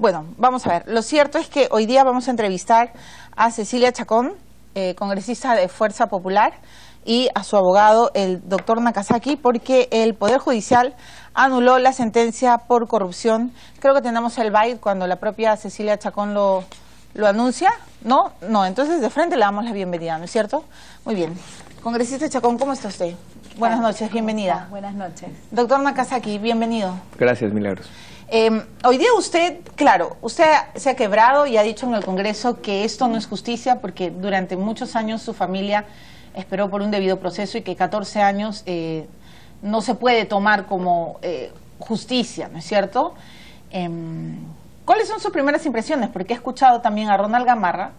Bueno, vamos a ver. Lo cierto es que hoy día vamos a entrevistar a Cecilia Chacón, congresista de Fuerza Popular, y a su abogado, el doctor Nakazaki, porque el Poder Judicial anuló la sentencia por corrupción. Creo que tenemos el byte cuando la propia Cecilia Chacón lo anuncia. ¿No? No, entonces de frente le damos la bienvenida, ¿no es cierto? Muy bien. Congresista Chacón, ¿cómo está usted? Buenas noches, bienvenida. Buenas noches. Doctor Nakazaki, bienvenido. Gracias, Milagros. Hoy día usted, claro, usted se ha quebrado y ha dicho en el Congreso que esto no es justicia porque durante muchos años su familia esperó por un debido proceso y que 14 años no se puede tomar como justicia, ¿no es cierto? ¿Cuáles son sus primeras impresiones? Porque he escuchado también a Ronald Gamarra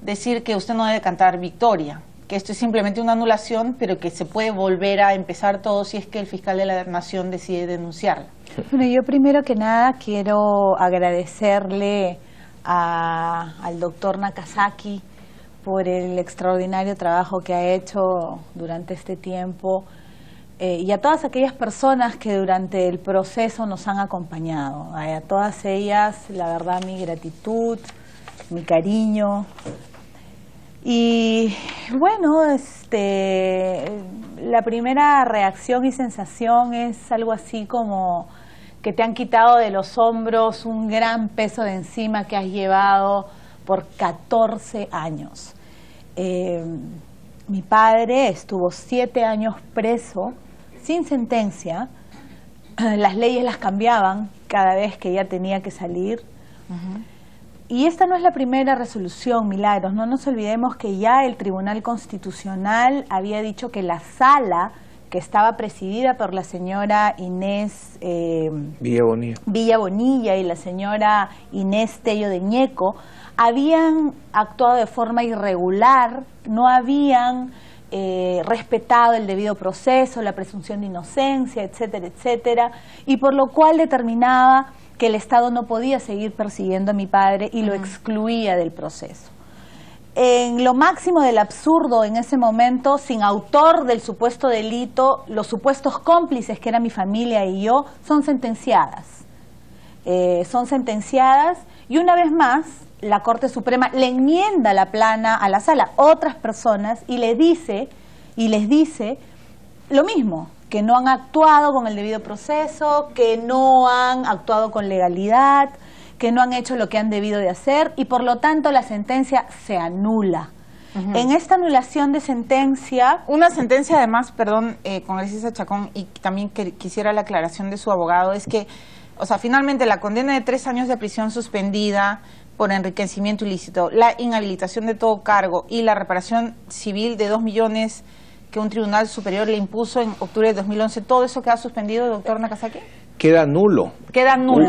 decir que usted no debe cantar victoria, que esto es simplemente una anulación, pero que se puede volver a empezar todo si es que el fiscal de la Nación decide denunciarla. Bueno, yo primero que nada quiero agradecerle al doctor Nakazaki por el extraordinario trabajo que ha hecho durante este tiempo y a todas aquellas personas que durante el proceso nos han acompañado. A todas ellas, la verdad, mi gratitud, mi cariño. Y bueno, la primera reacción y sensación es algo así como que te han quitado de los hombros un gran peso de encima que has llevado por 14 años. Mi padre estuvo 7 años preso, sin sentencia. Las leyes las cambiaban cada vez que ella tenía que salir. Y esta no es la primera resolución, Milagros. No nos olvidemos que ya el Tribunal Constitucional había dicho que la sala que estaba presidida por la señora Inés Villa Bonilla y la señora Inés Tello de Ñeco habían actuado de forma irregular, no habían respetado el debido proceso, la presunción de inocencia, etcétera, etcétera, y por lo cual determinaba que el Estado no podía seguir persiguiendo a mi padre y lo excluía del proceso. En lo máximo del absurdo en ese momento, sin autor del supuesto delito, los supuestos cómplices, que era mi familia y yo, son sentenciadas. Y una vez más, la Corte Suprema le enmienda la plana a la sala, otras personas, y les dice lo mismo, que no han actuado con el debido proceso, que no han actuado con legalidad, que no han hecho lo que han debido de hacer y por lo tanto la sentencia se anula. En esta anulación de sentencia... Una sentencia además, perdón, congresista Chacón, y también quisiera la aclaración de su abogado, es que, o sea, finalmente la condena de 3 años de prisión suspendida por enriquecimiento ilícito, la inhabilitación de todo cargo y la reparación civil de 2 millones que un tribunal superior le impuso en octubre de 2011, ¿todo eso queda suspendido, doctor Nakazaki? Queda nulo. Queda nulo.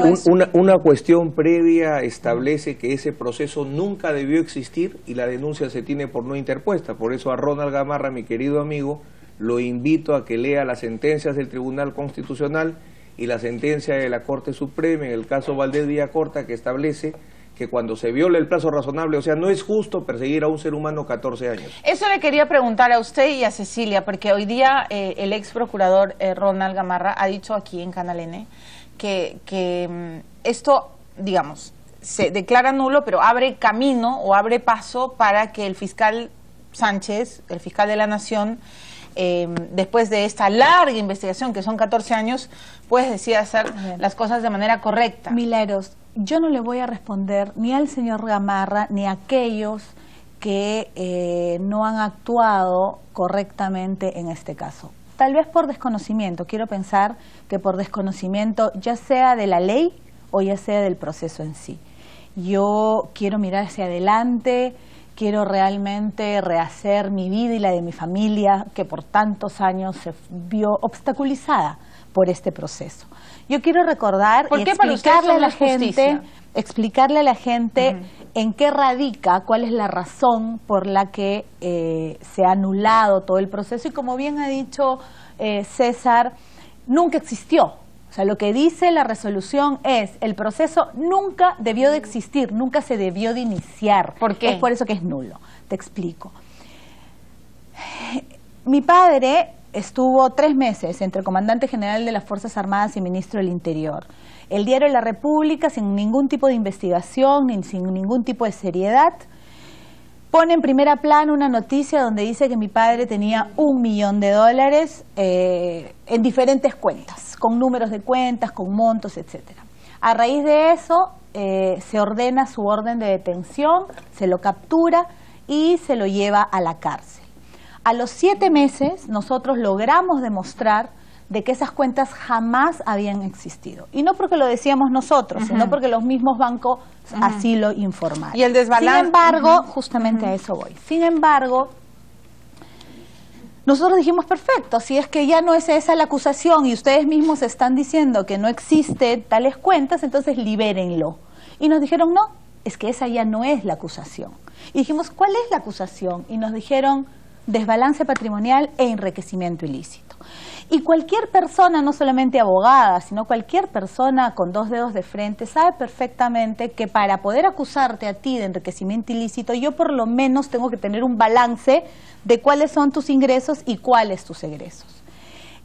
Una cuestión previa establece que ese proceso nunca debió existir y la denuncia se tiene por no interpuesta. Por eso a Ronald Gamarra, mi querido amigo, lo invito a que lea las sentencias del Tribunal Constitucional y la sentencia de la Corte Suprema en el caso Valdés Villacorta, que establece que cuando se viola el plazo razonable, o sea, no es justo perseguir a un ser humano 14 años. Eso le quería preguntar a usted y a Cecilia, porque hoy día el ex procurador Ronald Gamarra ha dicho aquí en Canal N que esto, digamos, se declara nulo, pero abre camino o abre paso para que el fiscal Sánchez, el fiscal de la Nación, después de esta larga investigación, que son 14 años, pues decida hacer las cosas de manera correcta. Milagros, yo no le voy a responder ni al señor Gamarra ni a aquellos que no han actuado correctamente en este caso. Tal vez por desconocimiento, quiero pensar que por desconocimiento ya sea de la ley o ya sea del proceso en sí. Yo quiero mirar hacia adelante, quiero realmente rehacer mi vida y la de mi familia, que por tantos años se vio obstaculizada por este proceso. Yo quiero recordar y explicarle a la gente en qué radica, cuál es la razón por la que se ha anulado todo el proceso y como bien ha dicho César, nunca existió. O sea, lo que dice la resolución es el proceso nunca debió de existir, nunca se debió de iniciar. ¿Por qué? Es por eso que es nulo. Te explico. Mi padre estuvo 3 meses entre comandante general de las Fuerzas Armadas y ministro del Interior. El diario La República, sin ningún tipo de investigación, ni sin ningún tipo de seriedad, pone en primera plana una noticia donde dice que mi padre tenía $1 millón en diferentes cuentas, con números de cuentas, con montos, etcétera. A raíz de eso, se ordena su orden de detención, se lo captura y se lo lleva a la cárcel. A los 7 meses, nosotros logramos demostrar de que esas cuentas jamás habían existido. Y no porque lo decíamos nosotros, sino porque los mismos bancos así lo informaron. Y el desbalance. Sin embargo, justamente a eso voy. Sin embargo, nosotros dijimos, perfecto, si es que ya no es esa la acusación y ustedes mismos están diciendo que no existe tales cuentas, entonces libérenlo. Y nos dijeron, no, es que esa ya no es la acusación. Y dijimos, ¿cuál es la acusación? Y nos dijeron, desbalance patrimonial e enriquecimiento ilícito. Y cualquier persona, no solamente abogada, sino cualquier persona con 2 dedos de frente, sabe perfectamente que para poder acusarte a ti de enriquecimiento ilícito, yo por lo menos tengo que tener un balance de cuáles son tus ingresos y cuáles tus egresos.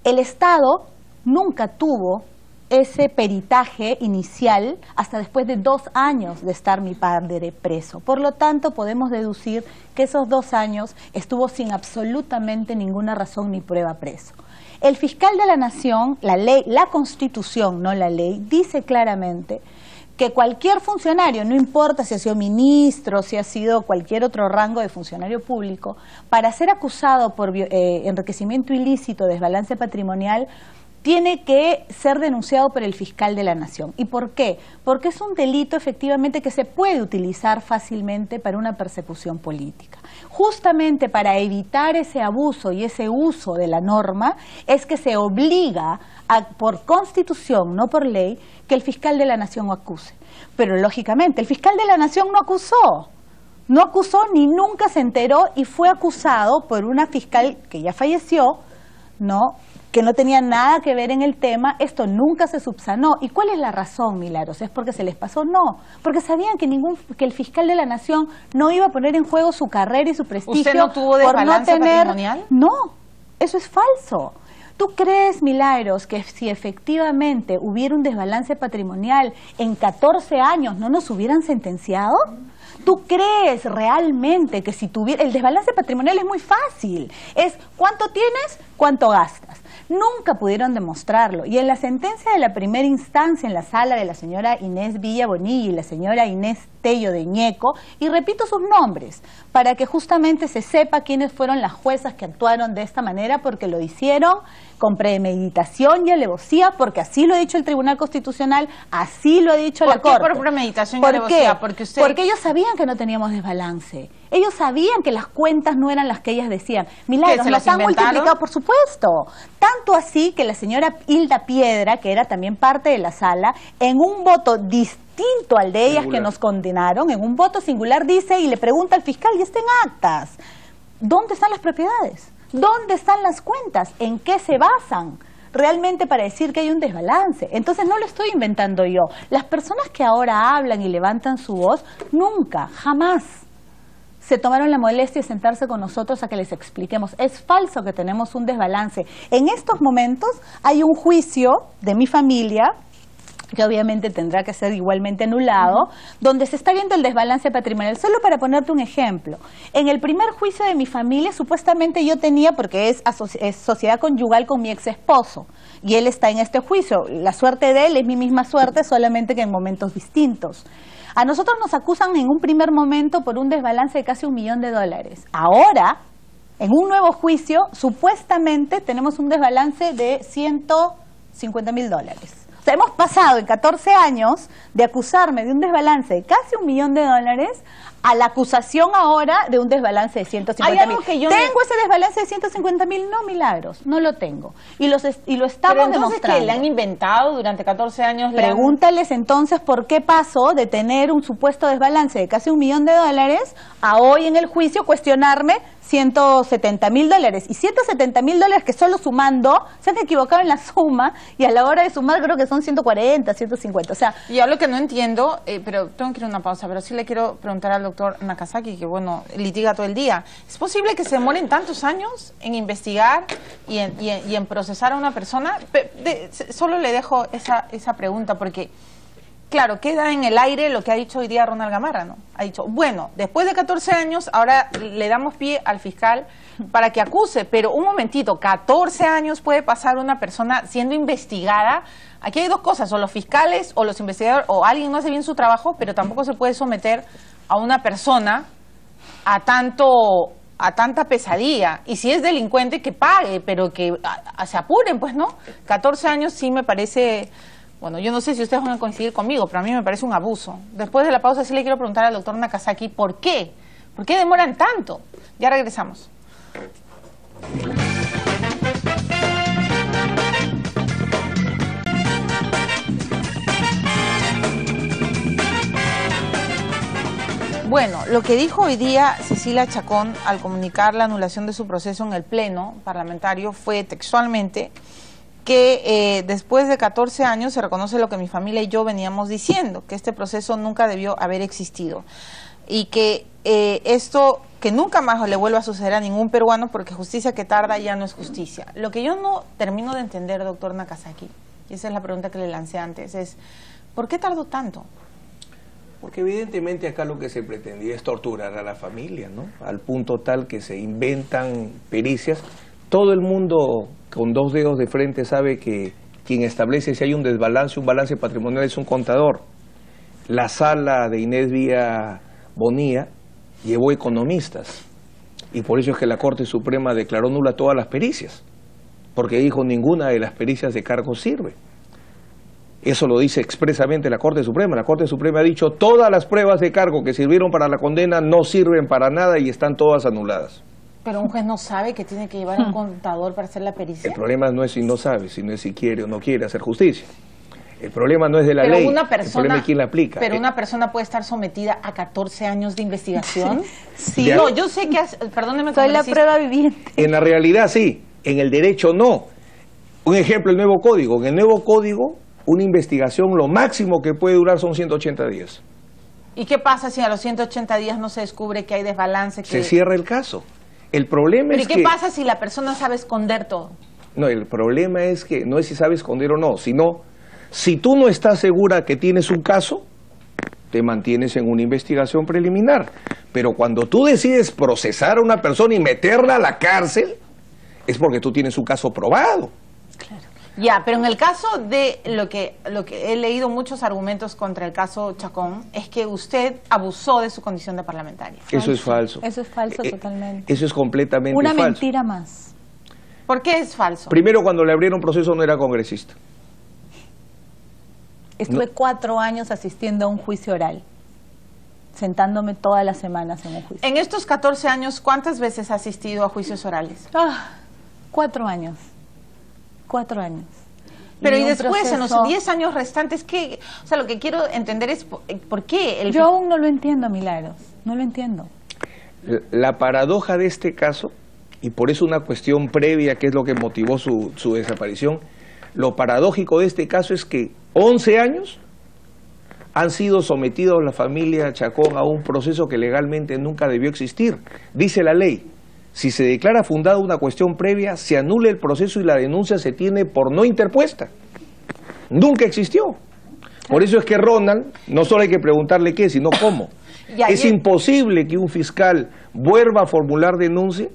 El Estado nunca tuvo ese peritaje inicial hasta después de 2 años de estar mi padre preso. Por lo tanto, podemos deducir que esos 2 años estuvo sin absolutamente ninguna razón ni prueba preso. El fiscal de la Nación, la ley, la Constitución, no la ley, dice claramente que cualquier funcionario, no importa si ha sido ministro, si ha sido cualquier otro rango de funcionario público, para ser acusado por enriquecimiento ilícito, desbalance patrimonial, tiene que ser denunciado por el fiscal de la Nación. ¿Y por qué? Porque es un delito efectivamente que se puede utilizar fácilmente para una persecución política. Justamente para evitar ese abuso y ese uso de la norma es que se obliga por Constitución, no por ley, que el fiscal de la Nación acuse. Pero lógicamente el fiscal de la Nación no acusó ni nunca se enteró y fue acusado por una fiscal que ya falleció, ¿no?, que no tenía nada que ver en el tema. Esto nunca se subsanó. ¿Y cuál es la razón, Milagros? ¿Es porque se les pasó? No, porque sabían que el fiscal de la Nación no iba a poner en juego su carrera y su prestigio. ¿Usted no tuvo desbalance patrimonial? No, eso es falso. ¿Tú crees, Milagros, que si efectivamente hubiera un desbalance patrimonial en 14 años no nos hubieran sentenciado? ¿Tú crees realmente que si tuviera... El desbalance patrimonial es muy fácil. Es cuánto tienes, cuánto gastas. Nunca pudieron demostrarlo. Y en la sentencia de la primera instancia en la sala de la señora Inés Villa Bonilla y la señora Inés Tello de Ñeco, y repito sus nombres, para que justamente se sepa quiénes fueron las juezas que actuaron de esta manera, porque lo hicieron con premeditación y alevosía, porque así lo ha dicho el Tribunal Constitucional, así lo ha dicho la Corte. ¿Por qué por premeditación y alevosía? Porque ellos sabían que no teníamos desbalance. Ellos sabían que las cuentas no eran las que ellas decían. Milagros, ¿se las han inventaron? multiplicado, por supuesto. Tanto así que la señora Hilda Piedra, que era también parte de la sala, en un voto distinto al de ellas que nos condenaron, en un voto singular dice y le pregunta al fiscal, y está en actas, ¿dónde están las propiedades? ¿Dónde están las cuentas? ¿En qué se basan realmente para decir que hay un desbalance? Entonces no lo estoy inventando yo. Las personas que ahora hablan y levantan su voz, nunca, jamás se tomaron la molestia de sentarse con nosotros a que les expliquemos. Es falso que tenemos un desbalance. En estos momentos hay un juicio de mi familia, que obviamente tendrá que ser igualmente anulado, donde se está viendo el desbalance patrimonial. Solo para ponerte un ejemplo, en el primer juicio de mi familia, supuestamente yo tenía, porque es sociedad conyugal con mi ex esposo, y él está en este juicio. La suerte de él es mi misma suerte, solamente que en momentos distintos. A nosotros nos acusan en un primer momento por un desbalance de casi $1 millón. Ahora, en un nuevo juicio, supuestamente tenemos un desbalance de $150.000. O sea, hemos pasado en 14 años de acusarme de un desbalance de casi $1 millón a la acusación ahora de un desbalance de 150.000. ¿Tengo ese desbalance de 150.000? No, Milagros, no lo tengo. Y lo estamos demostrando. ¿Que le han inventado durante 14 años? Pregúntales entonces por qué pasó de tener un supuesto desbalance de casi $1 millón a hoy en el juicio cuestionarme $170.000. Y $170.000 que solo sumando, se han equivocado en la suma, y a la hora de sumar creo que son 140, 150. O sea, yo lo que no entiendo, pero tengo que ir a una pausa, pero sí le quiero preguntar al doctor Nakazaki, que bueno, litiga todo el día. ¿Es posible que se demoren tantos años en investigar y en procesar a una persona? Solo le dejo esa pregunta porque, claro, queda en el aire lo que ha dicho hoy día Ronald Gamarra, ¿no? Ha dicho, bueno, después de 14 años, ahora le damos pie al fiscal para que acuse, pero un momentito, 14 años puede pasar una persona siendo investigada. Aquí hay dos cosas, o los fiscales o los investigadores, o alguien no hace bien su trabajo, pero tampoco se puede someter a una persona a tanta pesadilla. Y si es delincuente, que pague, pero que se apuren, pues, ¿no? 14 años sí me parece... Bueno, yo no sé si ustedes van a coincidir conmigo, pero a mí me parece un abuso. Después de la pausa sí le quiero preguntar al doctor Nakazaki ¿por qué? ¿Por qué demoran tanto? Ya regresamos. Bueno, lo que dijo hoy día Cecilia Chacón al comunicar la anulación de su proceso en el Pleno parlamentario fue textualmente que después de 14 años se reconoce lo que mi familia y yo veníamos diciendo, que este proceso nunca debió haber existido y que esto que nunca más le vuelva a suceder a ningún peruano porque justicia que tarda ya no es justicia. Lo que yo no termino de entender, doctor Nakazaki, y esa es la pregunta que le lancé antes, es ¿por qué tardó tanto? Porque evidentemente acá lo que se pretendía es torturar a la familia, ¿no? Al punto tal que se inventan pericias. Todo el mundo con dos dedos de frente sabe que quien establece si hay un desbalance, un balance patrimonial es un contador. La sala de Inés Vía Bonilla llevó economistas y por eso es que la Corte Suprema declaró nula todas las pericias, porque dijo ninguna de las pericias de cargo sirve. Eso lo dice expresamente la Corte Suprema. La Corte Suprema ha dicho todas las pruebas de cargo que sirvieron para la condena no sirven para nada y están todas anuladas. Pero un juez no sabe que tiene que llevar a un contador para hacer la pericia. El problema no es si no sabe, sino es si quiere o no quiere hacer justicia. El problema no es de la ley, el problema es quién la aplica. Pero una persona puede estar sometida a 14 años de investigación. Sí. No, yo sé que, perdóneme. Soy la prueba viviente. En la realidad sí, en el derecho no. Un ejemplo, el nuevo código. En el nuevo código, una investigación lo máximo que puede durar son 180 días. ¿Y qué pasa si a los 180 días no se descubre que hay desbalance? Se cierra el caso. El problema es que... ¿Pero qué pasa si la persona sabe esconder todo? No, el problema es que no es si sabe esconder o no, sino si tú no estás segura que tienes un caso, te mantienes en una investigación preliminar. Pero cuando tú decides procesar a una persona y meterla a la cárcel, es porque tú tienes un caso probado. Claro. Ya, pero en el caso de lo que he leído muchos argumentos contra el caso Chacón, es que usted abusó de su condición de parlamentaria. Eso es falso. Eso es falso totalmente. Eso es completamente falso. Una mentira más. ¿Por qué es falso? Primero, cuando le abrieron proceso no era congresista. Estuve 4 años asistiendo a un juicio oral, sentándome todas las semanas en un juicio. En estos 14 años, ¿cuántas veces ha asistido a juicios orales? 4 años. 4 años. Pero y después, en los 10 años restantes, ¿qué? O sea, lo que quiero entender es por qué. Yo aún no lo entiendo, Milagros, no lo entiendo. La paradoja de este caso, y por eso una cuestión previa que es lo que motivó su desaparición, lo paradójico de este caso es que 11 años han sido sometidos la familia Chacón a un proceso que legalmente nunca debió existir. Dice la ley, si se declara fundada una cuestión previa, se anula el proceso y la denuncia se tiene por no interpuesta. Nunca existió. Por eso es que Ronald, no solo hay que preguntarle qué, sino cómo. Es imposible que un fiscal vuelva a formular denuncia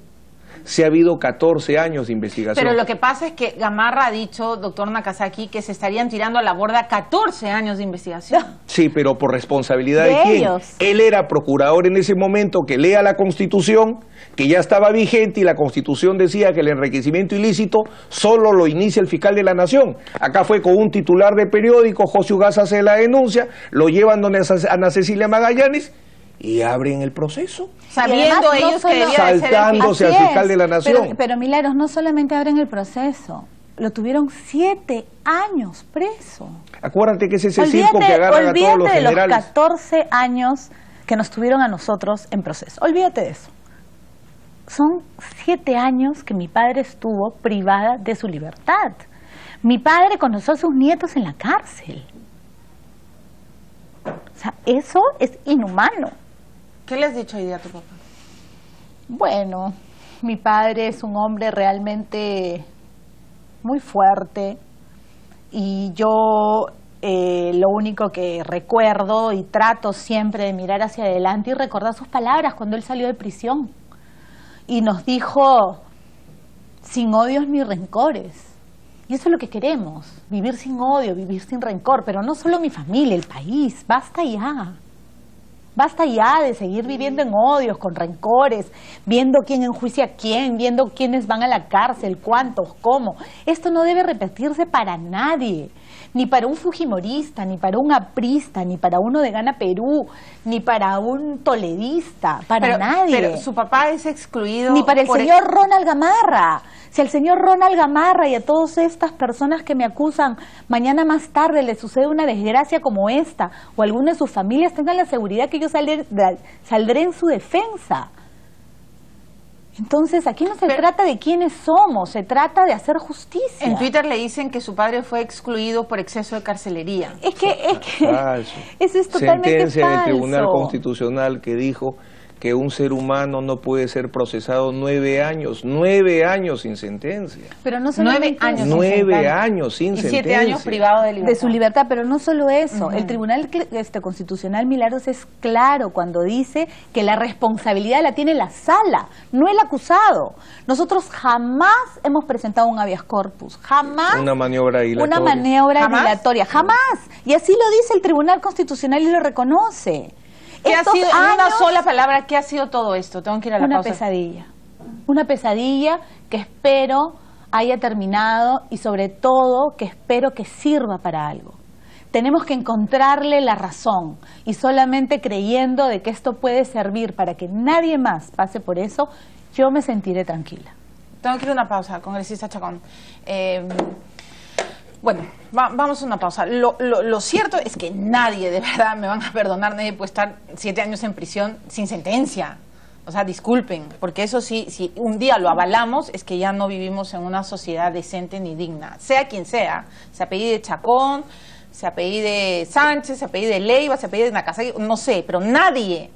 si ha habido 14 años de investigación. Pero lo que pasa es que Gamarra ha dicho, doctor Nakazaki, que se estarían tirando a la borda 14 años de investigación. Sí, pero por responsabilidad de quién. Ellos. Él era procurador en ese momento, que lea la Constitución, que ya estaba vigente, y la Constitución decía que el enriquecimiento ilícito solo lo inicia el fiscal de la Nación. Acá fue con un titular de periódico, José Ugaz hace la denuncia, lo llevan donde Ana Cecilia Magallanes, y abren el proceso. Sabiendo ellos que debía de ser el saltándose al fiscal de la Nación. Pero Milagros, no solamente abren el proceso, lo tuvieron 7 años preso. Acuérdate que es ese circo que agarran a todos los generales. Olvídate de los 14 años que nos tuvieron a nosotros en proceso. Olvídate de eso. Son 7 años que mi padre estuvo privada de su libertad. Mi padre conoció a sus nietos en la cárcel. O sea, eso es inhumano. ¿Qué le has dicho hoy día a tu papá? Bueno, mi padre es un hombre realmente muy fuerte y yo lo único que recuerdo y trato siempre de mirar hacia adelante y recordar sus palabras cuando él salió de prisión y nos dijo, sin odios ni rencores. Y eso es lo que queremos, vivir sin odio, vivir sin rencor, pero no solo mi familia, el país, basta ya. Basta ya de seguir viviendo en odios, con rencores, viendo quién enjuicia a quién, viendo quiénes van a la cárcel, cuántos, cómo. Esto no debe repetirse para nadie, ni para un fujimorista, ni para un aprista, ni para uno de Gana Perú, ni para un toledista, para nadie. Pero su papá es excluido. Ni para el señor Ronald Gamarra. Si al señor Ronald Gamarra y a todas estas personas que me acusan, mañana más tarde les sucede una desgracia como esta, o alguna de sus familias, tengan la seguridad que yo saldré en su defensa. Entonces, aquí no se trata de quiénes somos, se trata de hacer justicia. En Twitter le dicen que su padre fue excluido por exceso de carcelería. Es que eso es totalmente sentencia falso. del Tribunal Constitucional que dijo que un ser humano no puede ser procesado 9 años sin sentencia. Pero no solo 9 años. 9 años sin y sentencia. 7 años privado de libertad. De su libertad, pero no solo eso. El Tribunal Constitucional Milagros es claro cuando dice que la responsabilidad la tiene la sala, no el acusado. Nosotros jamás hemos presentado un habeas corpus, jamás. Una maniobra dilatoria. Una maniobra dilatoria, jamás. Y así lo dice el Tribunal Constitucional y lo reconoce. ¿Qué ha sido, en una sola palabra, qué ha sido todo esto? Tengo que ir a la pausa. Una pesadilla que espero haya terminado y sobre todo que espero que sirva para algo. Tenemos que encontrarle la razón y solamente creyendo de que esto puede servir para que nadie más pase por eso, yo me sentiré tranquila. Tengo que ir a una pausa, congresista Chacón. Bueno, vamos a una pausa. Lo cierto es que nadie, de verdad, me van a perdonar, nadie puede estar 7 años en prisión sin sentencia. O sea, disculpen, porque eso sí, si un día lo avalamos, es que ya no vivimos en una sociedad decente ni digna. Sea quien sea, se apellide Chacón, se apellide Sánchez, se apellide Leiva, se apellide Nakazaki, no sé, pero nadie,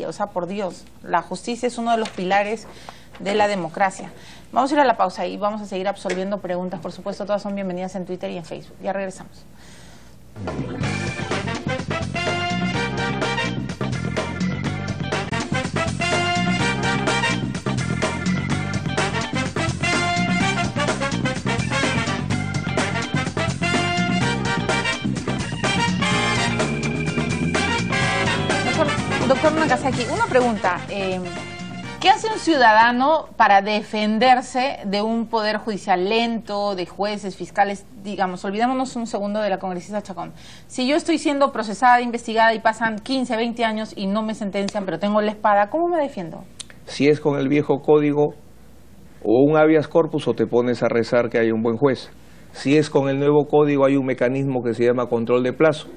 o sea, por Dios, la justicia es uno de los pilares de la democracia. Vamos a ir a la pausa y vamos a seguir absolviendo preguntas, por supuesto, todas son bienvenidas en Twitter y en Facebook. Ya regresamos. Doctor Nakazaki, una pregunta. ¿Qué hace un ciudadano para defenderse de un poder judicial lento, de jueces, fiscales? Digamos, olvidémonos un segundo de la congresista Chacón. Si yo estoy siendo procesada, investigada y pasan 15, 20 años y no me sentencian, pero tengo la espada, ¿cómo me defiendo? Si es con el viejo código o un habeas corpus, o te pones a rezar que hay un buen juez. Si es con el nuevo código, hay un mecanismo que se llama control de plazo.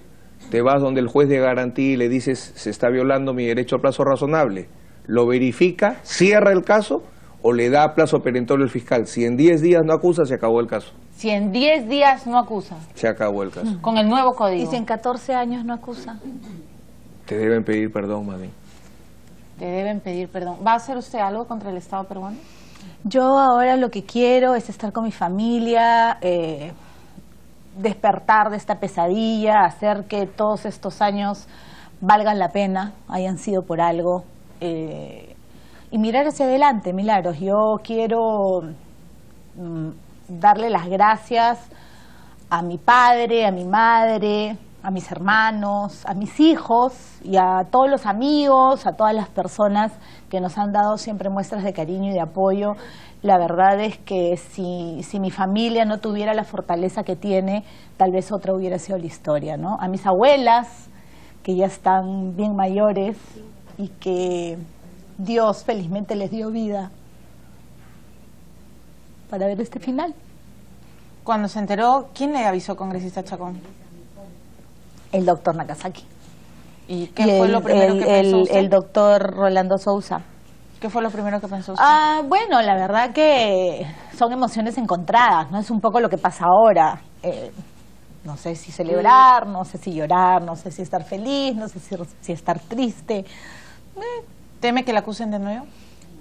Te vas donde el juez de garantía y le dices, se está violando mi derecho a plazo razonable. Lo verifica, cierra el caso o le da plazo perentorio al fiscal. Si en 10 días no acusa, se acabó el caso. Si en 10 días no acusa. Se acabó el caso. Con el nuevo código. ¿Y si en 14 años no acusa? Te deben pedir perdón, mami. Te deben pedir perdón. ¿Va a hacer usted algo contra el Estado peruano? Yo ahora lo que quiero es estar con mi familia, despertar de esta pesadilla, hacer que todos estos años valgan la pena, hayan sido por algo. Y mirar hacia adelante, Milagros. Yo quiero darle las gracias a mi padre, a mi madre, a mis hermanos, a mis hijos y a todos los amigos, a todas las personas que nos han dado siempre muestras de cariño y de apoyo. La verdad es que si mi familia no tuviera la fortaleza que tiene, tal vez otra hubiera sido la historia, ¿no? A mis abuelas, que ya están bien mayores y que Dios felizmente les dio vida para ver este final. Cuando se enteró, ¿quién le avisó, congresista Chacón? El doctor Nakazaki. ¿Y qué fue lo primero que pensó usted? El doctor Rolando Sousa. ¿Qué fue lo primero que pensó usted? Bueno, la verdad que son emociones encontradas, ¿no? Es un poco lo que pasa ahora. No sé si celebrar, no sé si llorar, no sé si estar feliz, no sé si estar triste. ¿Teme que la acusen de nuevo?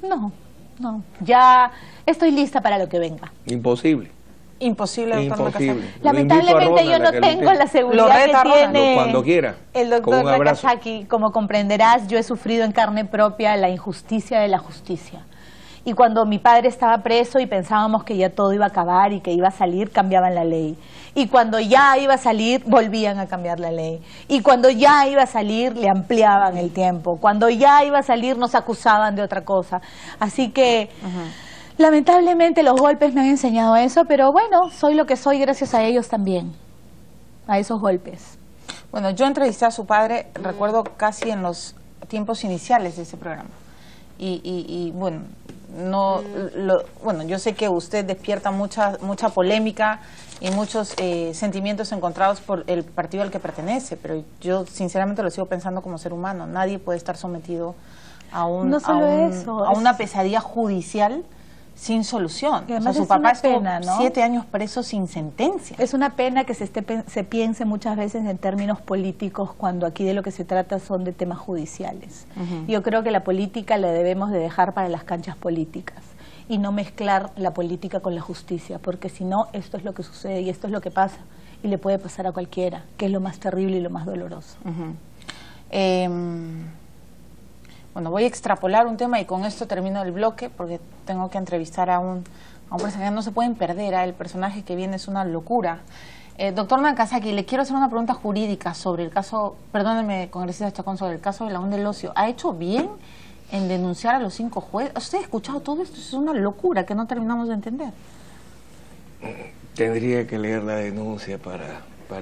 No. Ya estoy lista para lo que venga. Imposible. Imposible, doctor Nakazaki. Lamentablemente yo no tengo la seguridad que tiene cuando quiera, el doctor Nakazaki. Como comprenderás, yo he sufrido en carne propia la injusticia de la justicia. Y cuando mi padre estaba preso y pensábamos que ya todo iba a acabar y que iba a salir, cambiaban la ley. Y cuando ya iba a salir, volvían a cambiar la ley. Y cuando ya iba a salir, le ampliaban el tiempo. Cuando ya iba a salir, nos acusaban de otra cosa. Así que... lamentablemente los golpes me han enseñado eso, pero bueno, soy lo que soy gracias a ellos también, a esos golpes. Bueno, yo entrevisté a su padre, recuerdo casi en los tiempos iniciales de ese programa. Y bueno, bueno, yo sé que usted despierta mucha polémica y muchos sentimientos encontrados por el partido al que pertenece, pero yo sinceramente lo sigo pensando como ser humano. Nadie puede estar sometido a una pesadilla judicial sin solución. O sea, su papá estuvo 7 años preso sin sentencia. Es una pena que se piense muchas veces en términos políticos cuando aquí de lo que se trata son de temas judiciales. Yo creo que la política la debemos de dejar para las canchas políticas y no mezclar la política con la justicia, porque si no, esto es lo que sucede y esto es lo que pasa y le puede pasar a cualquiera, que es lo más terrible y lo más doloroso. Bueno, voy a extrapolar un tema y con esto termino el bloque porque tengo que entrevistar a un personaje. No se pueden perder, el personaje que viene es una locura. Doctor Nakazaki, le quiero hacer una pregunta jurídica sobre el caso, perdóneme, congresista Chacón, sobre el caso de Laún del Ocio. ¿Ha hecho bien en denunciar a los 5 jueces? ¿Usted ha escuchado todo esto? Es una locura que no terminamos de entender. Tendría que leer la denuncia para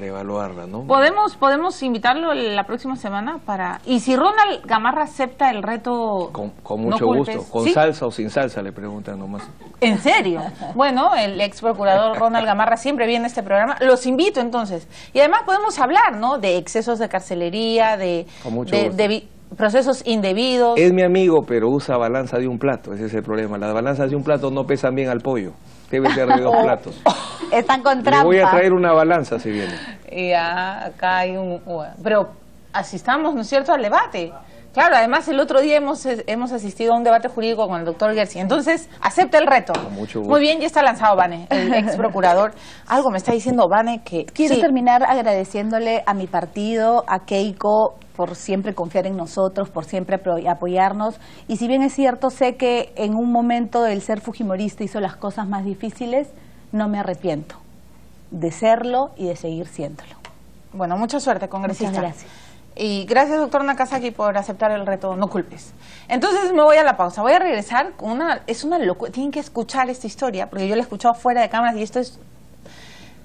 evaluarla, ¿no? ¿Podemos invitarlo la próxima semana para... Y si Ronald Gamarra acepta el reto... Con mucho gusto. ¿Con salsa o sin salsa? Le preguntan nomás. ¿En serio? Bueno, el ex procurador Ronald Gamarra siempre viene a este programa. Los invito entonces. Y además podemos hablar, ¿no? De excesos de carcelería, de procesos indebidos. Es mi amigo, pero usa balanza de un plato. Ese es el problema. Las balanzas de un plato no pesan bien al pollo. Debe ser de 2 platos. Están con trampa. Le voy a traer una balanza si viene. Y acá hay pero asistamos, ¿no es cierto?, al debate. Claro, además el otro día hemos asistido a un debate jurídico con el doctor Gersi. Entonces, acepta el reto. Con mucho gusto. Muy bien, ya está lanzado Vane, el ex procurador. Algo me está diciendo Vane que... Quiero terminar agradeciéndole a mi partido, a Keiko, por siempre confiar en nosotros, por siempre apoyarnos. Y si bien es cierto, sé que en un momento el ser fujimorista hizo las cosas más difíciles, no me arrepiento de serlo y de seguir siéndolo. Bueno, mucha suerte, congresista. Muchas gracias. Y gracias, doctor Nakazaki, por aceptar el reto No Culpes. Entonces me voy a la pausa. Voy a regresar con es una locura. Tienen que escuchar esta historia, porque yo la he escuchado fuera de cámaras y esto es...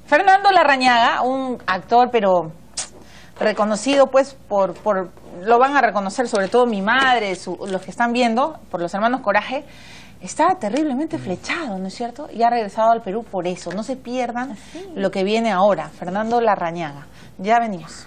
Fernando Larrañaga, un actor, pero reconocido, pues, lo van a reconocer, sobre todo mi madre, los que están viendo, por los hermanos Coraje, está terriblemente flechado, ¿no es cierto? Y ha regresado al Perú por eso. No se pierdan lo que viene ahora. Fernando Larrañaga. Ya venimos.